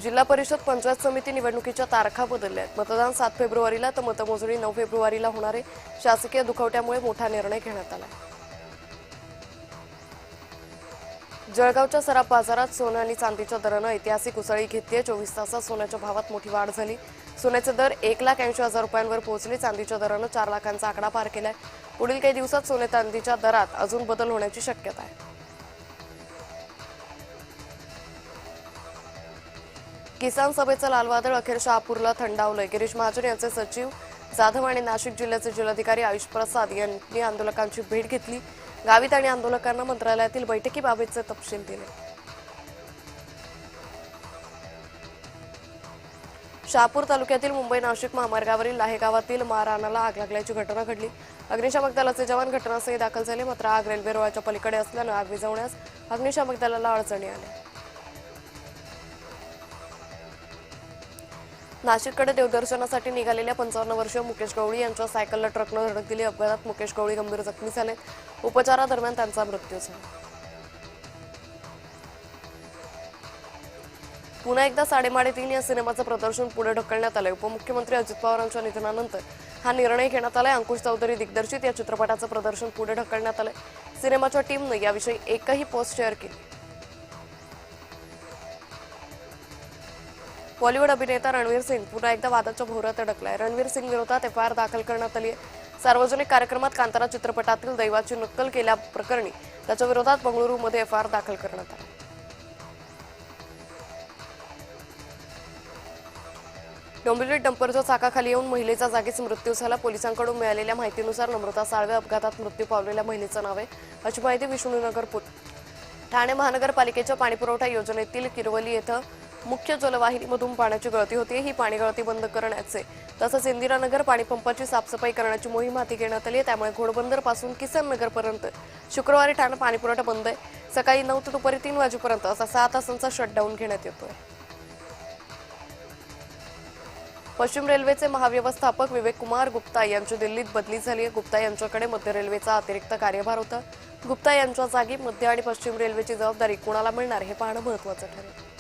जिल्हा परिषद पंचायत समिती निवडणुकीच्या तारखा बदलल्यात। मतदान 7 फेब्रुवारीला तर मतमोजणी 9 फेब्रुवारीला होणार आहे। शासकीय दुखवट्यामुळे मोठा निर्णय घेण्यात आला। जळगावच्या सराफ बाजारात सोनं आणि चांदीच्या दरानं ऐतिहासिक उसळी घेतली आहे। 24 तासात सोन्याच्या भावात मोठी वाढ झाली। सोन्याचे दर 1,80,000 रुपयांवर पोहोचले। चांदीच्या दरानं 4 लाखांचा आकडा पार केलाय। पुढील काही दिवसात सोने चांदीच्या दरात अजून बदल होण्याची शक्यता आहे। किसान सभेचं लालवादळ अखेर शहापूरला थंडावलंय। गिरीश महाजन यांचे सचिव जाधव आणि नाशिक जिल्ह्याचे जिल्हाधिकारी आयुष प्रसाद यांनी आंदोलकांची भेट घेतली। गावित आणि आंदोलकांना मंत्रालयातील बैठकीबाबतचे तपशील दिले। शहापूर तालुक्यातील मुंबई नाशिक महामार्गावरील लाहे गावातील मारआणाला आग लागल्याची घटना घडली। अग्निशामक दलाचे जवान घटनास्थळी दाखल झाले, मात्र आग रेल्वे रुळाच्या पलीकडे असल्यानं आग विझवण्यास अग्निशामक दलाला अडचणी आल्या। नाशिककडे देवदर्शनासाठी निघालेल्या 55 वर्षीय मुकेश गवळी यांच्या सायकलला ट्रकनं धडक दिली। अपघातात मुकेश गवळी गंभीर जखमी झाले। उपचारादरम्यान त्यांचा मृत्यू झाला। पुन्हा एकदा साडेमाडे 3 या सिनेमाचं प्रदर्शन पुढे ढकलण्यात आलंय। उपमुख्यमंत्री अजित पवार यांच्या निधनानंतर हा निर्णय घेण्यात आलाय। अंकुश चौधरी दिग्दर्शित या चित्रपटाचं प्रदर्शन पुढे ढकलण्यात आलंय। सिनेमाच्या टीमनं याविषयी एकही पोस्ट शेअर केली। बॉलिवूड अभिनेता रणवीर सिंग पुन्हा एकदा वादाच्या भोवऱ्यात अडकलाय। रणवीर सिंग विरोधात एफआयआर दाखल करण्यात आली आहे। सार्वजनिक कार्यक्रमात कांतारा चित्रपटातील दैवाची नक्कल केल्याप्रकरणी त्याच्या विरोधात बंगळुरूमध्ये एफआयआर दाखल करण्यात आली। डोंबिवलीत डंपरच्या चाकाखाली येऊन महिलेचा जागीच मृत्यू झाला। पोलिसांकडून मिळालेल्या माहितीनुसार नम्रता साळवे अपघातात मृत्यू पावलेल्या महिलेचं नाव आहे, अशी माहिती विष्णुनगर ठाणे महानगरपालिकेच्या पाणीपुरवठा योजनेतील किरवली येथे मुख्य जलवाहिनीमधून पाण्याची गळती होती। ही पाणी गळती बंद करण्याचे तसंच इंदिरानगर पाणीपंपाची साफसफाई करण्याची मोहीम हाती घेण्यात आली आहे। त्यामुळे घोडबंदर पासून किसन नगरपर्यंत शुक्रवारी ठाणे पाणीपुरवठा बंद आहे। सकाळी 9 ते दुपारी 3 वाजेपर्यंत असा 6 तासांचा शटडाऊन घेण्यात येतोय। पश्चिम रेल्वेचे महाव्यवस्थापक विवेक कुमार गुप्ता यांची दिल्लीत बदली झाली आहे। गुप्ता यांच्याकडे मध्य रेल्वेचा अतिरिक्त कार्यभार होता। गुप्ता यांच्या जागी मध्य आणि पश्चिम रेल्वेची जबाबदारी कोणाला मिळणार हे पाहणं महत्त्वाचं ठरेल।